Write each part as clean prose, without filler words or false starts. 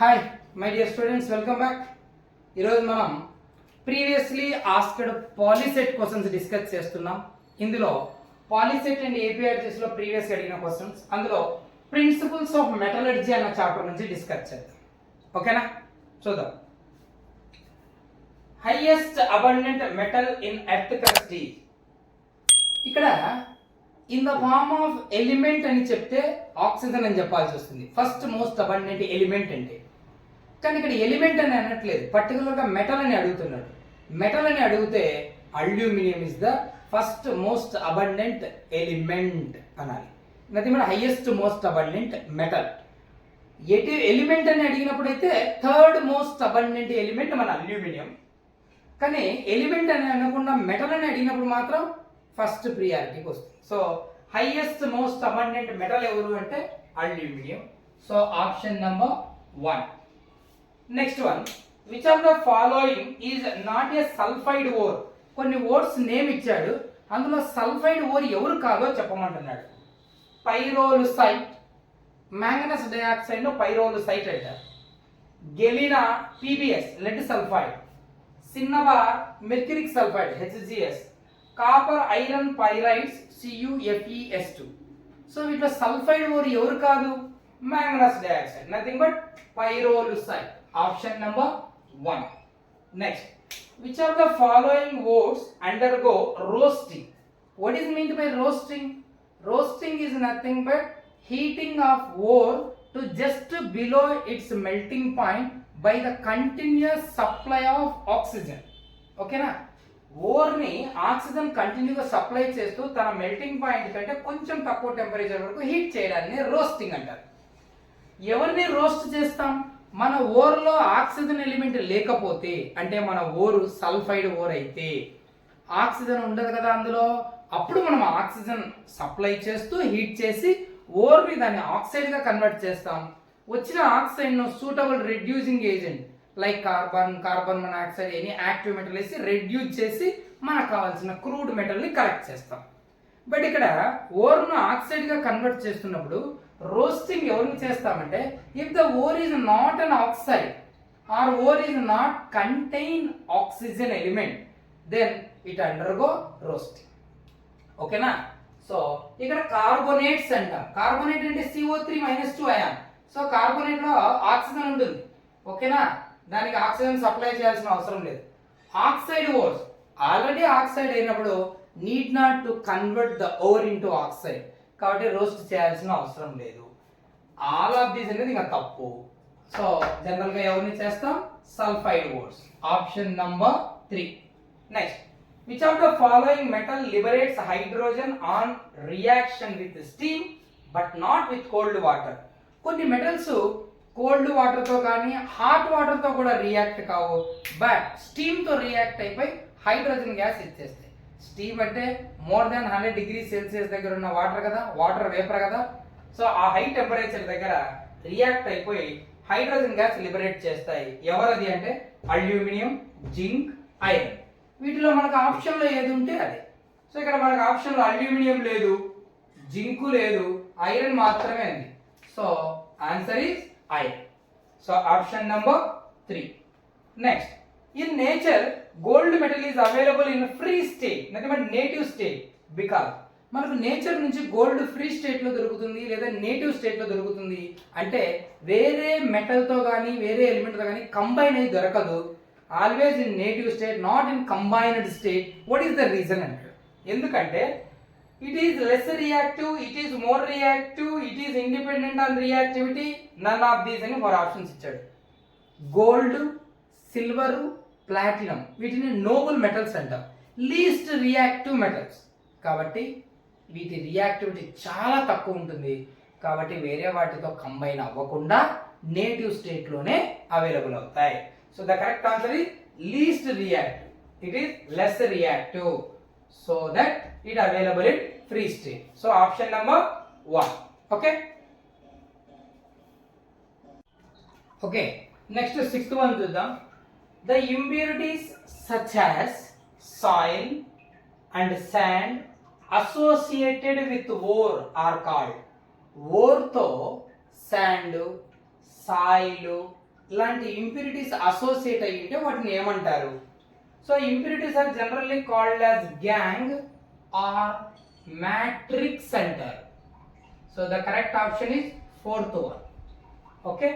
Hi my dear students, welcome back. ఈరోజు మనం previously asked POLYCET questions discuss చేస్తున్నాం. ఇందులో పాలిసెట్ అండ్ ఏపీఆర్జీస్లో ప్రీవియస్గా అడిగిన క్వశ్చన్స్, అందులో ప్రిన్సిపల్స్ ఆఫ్ మెటలర్జీ అన్న చాప్టర్ నుంచి డిస్కస్ చేద్దాం. ఓకేనా, చూద్దాం. Highest abundant metal in earth crust is, ఇక్కడ in the form of element అని చెప్తే ఆక్సిజన్ అని చెప్పాల్సి వస్తుంది. ఫస్ట్ మోస్ట్ అబండెంట్ ఎలిమెంట్ అంటే, కానీ ఇక్కడ ఎలిమెంట్ అని అనట్లేదు, పర్టికులర్గా మెటల్ అని అడుగుతున్నాడు. మెటల్ అని అడిగితే aluminium is the first most abundant element అనాలి. Nothing but highest most abundant metal. Element అని అడిగినప్పుడు అయితే థర్డ్ మోస్ట్ అబండెంట్ ఎలిమెంట్ మన అల్యూమినియం. కానీ ఎలిమెంట్ అని అనకుండా మెటల్ అని అడిగినప్పుడు మాత్రం ఫస్ట్ ప్రియారిటీకి వస్తుంది. So highest most abundant metal ఎవరు అంటే aluminium. So option number 1. Next one, which of the following is not a sulphide ore. కొన్ని ఓర్స్ నేమ్ ఇచ్చాడు, అందులో సల్ఫైడ్ ఓర్ ఎవరు కాదో చెప్పమంటున్నాడు. పైరోలుసైట్, మ్యాంగనస్ డయాక్సైడ్ పైరోలుసైట్ అంటారు. Galena PbS lead sulphide, cinnabar mercuric sulphide HCS, copper iron pyrites CuFeS2. So వీటిలో sulphide ore ఎవరు కాదు, manganese dioxide, nothing but pyrolusite. Option number 1. Next, which of the following ores undergo roasting? What is meant by roasting? Roasting is nothing but heating of ore to just below its melting point by the continuous supply of oxygen. ఓకేనా, ఓర్ని oxygen కంటిన్యూగా supply చేస్తూ తన melting point కంటే కొంచెం తక్కువ temperature వరకు heat చేయడాన్ని రోస్టింగ్ అంటారు. ఎవరిని రోస్ట్ చేస్తాం? మన ఓర్లో ఆక్సిజన్ ఎలిమెంట్ లేకపోతే, అంటే మన ఓరు సల్ఫైడ్ ఓర్ అయితే ఆక్సిజన్ ఉండదు కదా అందులో, అప్పుడు మనం ఆక్సిజన్ సప్లై చేస్తూ హీట్ చేసి ఓర్ని దాన్ని ఆక్సైడ్గా కన్వర్ట్ చేస్తాం. వచ్చిన ఆక్సైడ్ను suitable reducing agent like carbon monoxide any active metal వేసి రెడ్యూస్ చేసి మనకు కావాల్సిన క్రూడ్ మెటల్ని కలెక్ట్ చేస్తాం. బట్ ఇక్కడ ఓర్ను ఆక్సైడ్గా కన్వర్ట్ చేస్తున్నప్పుడు రోస్టింగ్ ఎవరిని చేస్తామంటే, if the ore is not an oxide or ore is not contain oxygen element, then it undergo roasting. ఓకేనా, సో ఇక్కడ కార్బోనేట్స్ అంటాం. కార్బోనేట్ అంటే CO3-2 అయాన్. సో కార్బోనేట్ లో ఆక్సిజన్ ఉంటుంది. ఓకేనా, దానికి ఆక్సిజన్ సప్లై చేయాల్సిన అవసరం లేదు. ఆక్సైడ్ ఓర్స్ ఆల్రెడీ ఆక్సైడ్ అయినప్పుడు need not to convert the ore into oxide, కాబట్టి రోస్ట్ చేయాల్సిన అవసరం లేదు. ఆల్ ఆఫ్ దీస్ అనేది ఇంకా తప్పు. సో జనరల్ గా ఎవరిని చేస్తాం, sulphide ఓర్స్. Option number 3. Next, which of the following metal liberates hydrogen on reaction with steam but not with cold water. కొన్ని మెటల్స్ కోల్డ్ వాటర్ తో కానీ హాట్ వాటర్ తో కూడా రియాక్ట్ కావు, బట్ స్టీమ్ తో రియాక్ట్ అయిపోయి హైడ్రోజన్ గ్యాస్ ఇచ్చేస్తాయి. స్టీమ్ అంటే more than 100 degrees Celsius దగ్గర ఉన్న వాటర్ కదా, వాటర్ వేపర్ కదా. సో ఆ హై టెంపరేచర్ దగ్గర రియాక్ట్ అయిపోయి హైడ్రోజన్ గ్యాస్ లిబరేట్ చేస్తాయి. ఎవరది అంటే అల్యూమినియం, జింక్, ఐరన్. వీటిలో మనకు ఆప్షన్లో ఏది ఉంటే అదే. సో ఇక్కడ మనకు ఆప్షన్లో అల్యూమినియం లేదు, జింకు లేదు, ఐరన్ మాత్రమే ఉంది. So answer is iron. So option number 3. Next, in nature gold metal is available in free state, nothing native state, because మనకు నేచర్ నుంచి గోల్డ్ ఫ్రీ స్టేట్ లో దొరుకుతుంది లేదా నేటివ్ స్టేట్ లో దొరుకుతుంది. అంటే వేరే మెటల్ తో కానీ వేరే ఎలిమెంట్ తో కానీ కంబైన్ అయి దొరకదు. Always in native state, not in combined state. What is the reason అంటే, ఎందుకంటే it is less reactive, it is more reactive, it is independent on reactivity, none of these అని 4 ఆప్షన్స్ ఇచ్చాడు. Gold, silver, platinum వీటిని noble metals అంటాం, least reactive metals. కాబట్టి వీటి reactivity చాలా తక్కువ ఉంటుంది, కాబట్టి వేరే వాటితో కంబైన్ అవ్వకుండా నేటివ్ స్టేట్ లోనే అవైలబుల్ అవుతాయి. So the correct answer is least reactive, it is less reactive, so that it available in free state. So option number 1. Okay okay next 6th one చూద్దాం. The impurities such as soil and sand associated with ore are called. Ore తో sand, soil, ఇలాంటి impurities associate అయ్యి ఉంటే వాటిని ఏమంటారు? So impurities are generally called as gangue or matrix అంటారు. So the correct option is fourth one. Okay,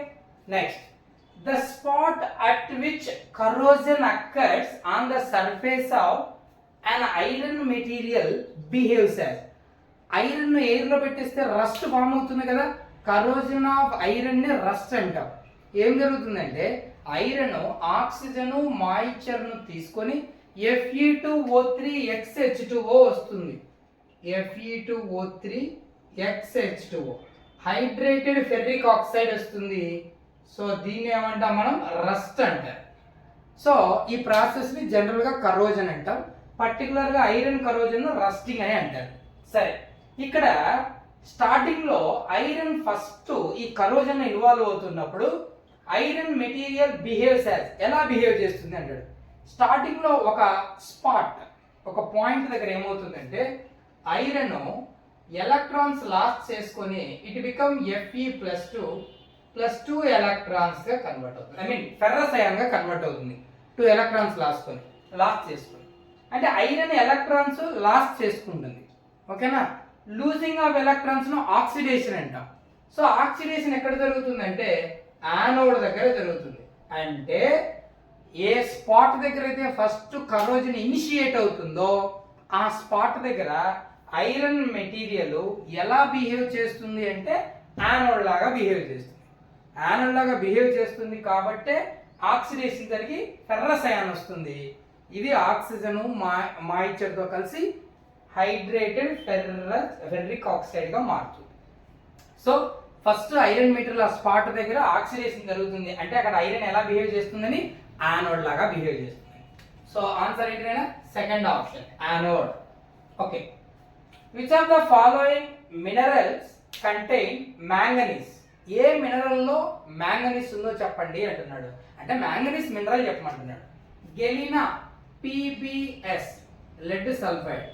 next, the spot at which corrosion occurs on the surface of an iron material behaves as. Iron ను air లో పెట్టేస్తే rust form అవుతుంది కదా, corrosion of iron ని rust అంటాం. ఏం జరుగుతుందంటే iron oxygen moisture ను తీసుకొని Fe2O3XH2O వస్తుంది. Fe2O3XH2O హైడ్రేటెడ్ ఫెర్రిక్ ఆక్సైడ్ వస్తుంది. సో దీన్ని ఏమంటాం మనం? రస్ట్ అంటారు. సో ఈ ప్రాసెస్ ని జనరల్ గా కరోజన్ అంటాం. పర్టికులర్ గా ఐరన్ కరోజన్ రస్టింగ్ అని అంటారు. సరే, ఇక్కడ స్టార్టింగ్ లో ఐరన్ ఫస్ట్ ఈ కరోజన్ ఇన్వాల్వ్ అవుతున్నప్పుడు ఐరన్ మెటీరియల్ బిహేవ్స్ యాజ్, ఎలా బిహేవ్ చేస్తుంది అంటాడు. స్టార్టింగ్ లో ఒక స్పాట్, ఒక పాయింట్ దగ్గర ఏమవుతుందంటే ఐరన్ ఎలక్ట్రాన్స్ లాస్ చేసుకొని ఇట్ బికమ్ Fe+2 ఎలక్ట్రాన్స్ గా కన్వర్ట్ అవుతుంది. ఐ మీన్ ఫెర్రస్ అయాన్ గా కన్వర్ట్ అవుతుంది. 2 ఎలక్ట్రాన్స్ లాస్ చేసుకొని, అంటే ఐరన్ ఎలక్ట్రాన్స్ లాస్ చేసుకుంటుంది. ఓకేనా, లూజింగ్ ఆఫ్ ఎలక్ట్రాన్స్ ను ఆక్సిడేషన్ అంటాం. సో ఆక్సిడేషన్ ఎక్కడ జరుగుతుందంటే యానోడ్ దగ్గర జరుగుతుంది. అంటే ఏ స్పాట్ దగ్గర అయితే ఫస్ట్ కరోజన్ ఇనిషియేట్ అవుతుందో ఆ స్పాట్ దగ్గర ఐరన్ మెటీరియల్ ఎలా బిహేవ్ చేస్తుంది అంటే యానోడ్ లాగా బిహేవ్ చేస్తుంది. యానోడ్ లాగా బిహేవ్ చేస్తుంది కాబట్టే ఆక్సిడేషన్ జరిగి ఫెర్రస్ అయాన్ వస్తుంది. ఇది ఆక్సిజన్ మాయిశ్చర్ తో కలిసి హైడ్రేటెడ్ ఫెర్రిక్ ఆక్సైడ్ గా మారుతుంది. సో ఫస్ట్ ఐరన్ మెటీరియల్ ఆ స్పాట్ దగ్గర ఆక్సిడేషన్ జరుగుతుంది, అంటే అక్కడ ఐరన్ ఎలా బిహేవ్ చేస్తుందని యానోడ్ లాగా బిహేవ్ చేస్తుంది. సో ఆన్సర్ ఏంటంటే second option, anode. Okay, which of the following minerals contain manganese? ఏ మినరల్ లో మ్యాంగనీస్ ఉందో చెప్పండి అంటున్నాడు. అంటే మ్యాంగనీస్ మినరల్ చెప్పమంటున్నాడు. గెలినా PbS లెడ్ సల్ఫైడ్,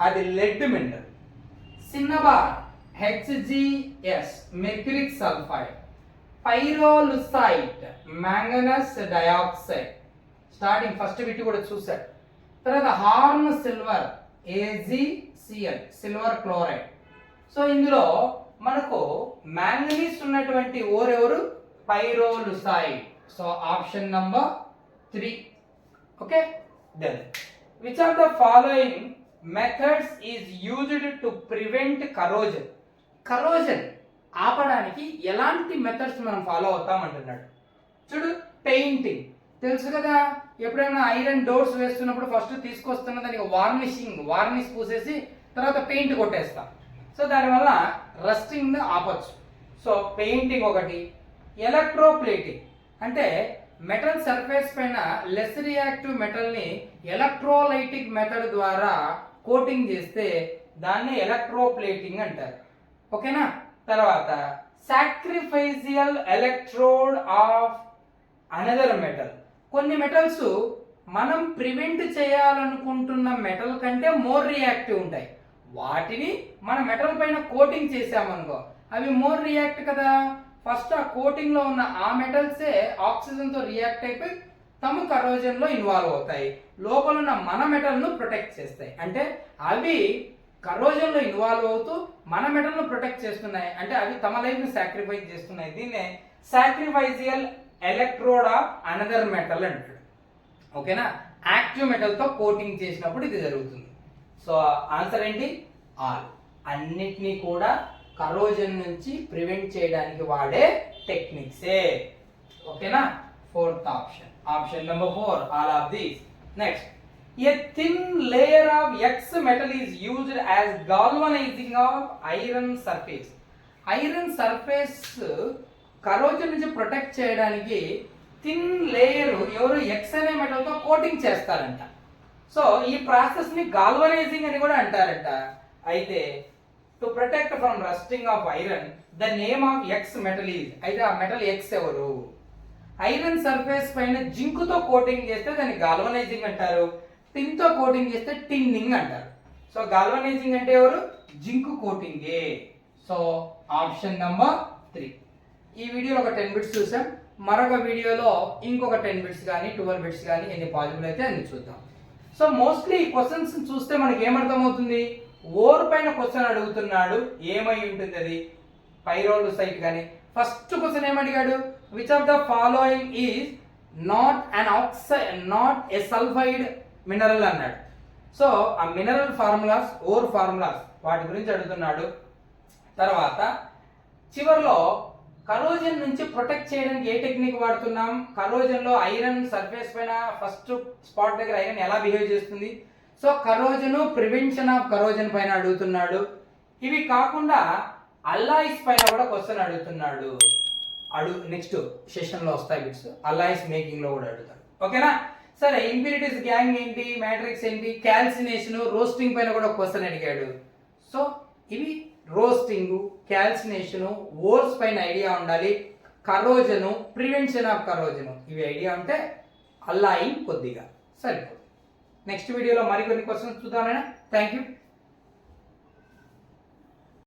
అది lead mineral. Cinnabar HgS mercuric sulphide. Pyrolusite manganese dioxide. Starting first bit కూడా చూసాడు. తర్వాత horn silver AgCl silver chloride. So ఇందులో మనకు మ్యాంగనీస్ ఉన్నటువంటి ఓర్ ఎవరు? Pyrolusite. So option number 3. Okay, then which of the following methods is used to prevent corrosion? Corrosion ఆపడానికి ఎలాంటి methods మనం ఫాలో అవుతాం అంటున్నాడు. చూడు, పెయింటింగ్ తెలుసు కదా, ఎప్పుడైనా ఐరన్ డోర్స్ వేస్తున్నప్పుడు ఫస్ట్ తీసుకొస్తున్న దానికి వార్నిష్ పూసేసి తర్వాత పెయింట్ కొట్టేస్తాం. సో దానివల్ల రస్టింగ్ ఆపచ్చు. సో పెయింటింగ్ ఒకటి. ఎలక్ట్రోప్లేటింగ్ అంటే మెటల్ సర్ఫేస్ పైన లెస్ రియాక్టివ్ మెటల్ ని ఎలక్ట్రోలైటిక్ మెథడ్ ద్వారా కోటింగ్ చేస్తే దాన్ని ఎలక్ట్రోప్లేటింగ్ అంటారు. ఓకేనా, తర్వాత సాక్రిఫైజియల్ ఎలక్ట్రోడ్ ఆఫ్ అనదర్ మెటల్. కొన్ని మెటల్స్ మనం ప్రివెంట్ చేయాలనుకుంటున్న మెటల్ కంటే మోర్ రియాక్టివ్ ఉంటాయి. వాటిని మన మెటల్ పైన కోటింగ్ చేసామనుకో, అవి మోర్ రియాక్ట్ కదా. ఫస్ట్ ఆ కోటింగ్ లో ఉన్న ఆ మెటల్సే ఆక్సిజన్ తో రియాక్ట్ అయిపోయి తమ కరోజన్ లో ఇన్వాల్వ్ అవుతాయి. లోపల ఉన్న మన మెటల్ ను ప్రొటెక్ట్ చేస్తాయి. అంటే అవి కరోజన్ లో ఇన్వాల్వ్ అవుతూ మన మెటల్ ను ప్రొటెక్ట్ చేస్తున్నాయి, అంటే అవి తమ లైఫ్ ని సాక్రిఫైస్ చేస్తున్నాయి. దీన్నే సాక్రిఫైజియల్ ఎలక్ట్రోడ్ ఆఫ్ అనదర్ మెటల్ అంటాడు. ఓకేనా, యాక్టివ్ మెటల్ తో కోటింగ్ చేసినప్పుడు ఇది జరుగుతుంది. సో ఆన్సర్ ఏంటి? ఆల్. అన్నిటినీ కూడా కరోజన్ నుంచి ప్రివెంట్ చేయడానికి వాడే టెక్నిక్సే. ఓకేనా, fourth option, option number 4, all of these. Next, a thin layer of X metal is used as galvanizing of iron surface. Iron surface corrosion నుంచి ప్రొటెక్ట్ చేయడానికి థిన్ లేయర్ ఎవరు X అనే మెటల్ తో coating చేస్తారంట. So ఈ process ని galvanising అని కూడా అంటారంట. అయితే to protect from rusting of iron the name of X metal is, అయితే ఆ మెటల్ X ఎవరు? ఐరన్ సర్ఫేస్ పైన జింక్ తో కోటింగ్ చేస్తే దాన్ని గాల్వనైజింగ్ అంటారు, టిన్ తో కోటింగ్ చేస్తే టిన్నింగ్ అంటారు. సో గాల్వనైజింగ్ అంటే ఎవరు? జింక్ కోటింగే. So option number 3. ఈ వీడియోలో ఒక 10 బిట్స్ చూసాం. మరొక వీడియోలో ఇంకొక 10 బిట్స్ కానీ 12 బిట్స్ కానీ ఎన్ని పాసిబుల్ అయితే అన్ని చూద్దాం. సో మోస్ట్లీ ఈ క్వశ్చన్స్ చూస్తే మనకి ఏమర్థమవుతుంది, ఓర్ పైన క్వశ్చన్ అడుగుతున్నాడు, ఏమై ఉంటుంది అది, పైరోలుసైట్ కానీ. ఫస్ట్ క్వశ్చన్ ఏమడిగాడు, which of the following is not a sulphide mineral అన్నాడు. సో ఆ మినరల్ ఫార్ములాస్, ఓర్ ఫార్ములాస్ వాటి గురించి అడుగుతున్నాడు. తర్వాత చివరిలో కరోజన్ నుంచి ప్రొటెక్ట్ చేయడానికి ఏ టెక్నిక్ వాడుతున్నాం, కరోజన్ లో ఐరన్ సర్ఫేస్ పైన ఫస్ట్ స్పాట్ దగ్గర ఐరన్ ఎలా బిహేవ్ చేస్తుంది, so corrosion, prevention of corrosion పైన అడుగుతున్నాడు. ఇవి కాకుండా అల్లాయిస్ పైన కూడా క్వశ్చన్ అడుగుతున్నాడు. నెక్స్ట్ సెషన్ లో వస్తాయి బిట్స్, అల్లాయిస్ మేకింగ్ లో కూడా అడుగుతాడు. ఓకేనా? సరే, ఇంప్యూరిటీస్ గ్యాంగ్ ఏంటి, మ్యాట్రిక్స్ ఏంటి, క్యాల్సినేషన్, రోస్టింగ్ పైన కూడా క్వశ్చన్ అడిగాడు. సో ఇవి రోస్టింగ్, క్యాల్సినేషన్, ఓర్స్ పైన ఐడియా ఉండాలి, కరోజను, ప్రివెన్షన్ ఆఫ్ కరోజను ఇవి ఐడియా ఉంటే అల్లాయింగ్ కొద్దిగా సరిపోతుంది. నెక్స్ట్ వీడియోలో మరికొన్ని క్వశ్చన్స్ చూద్దామైనా. Thank you.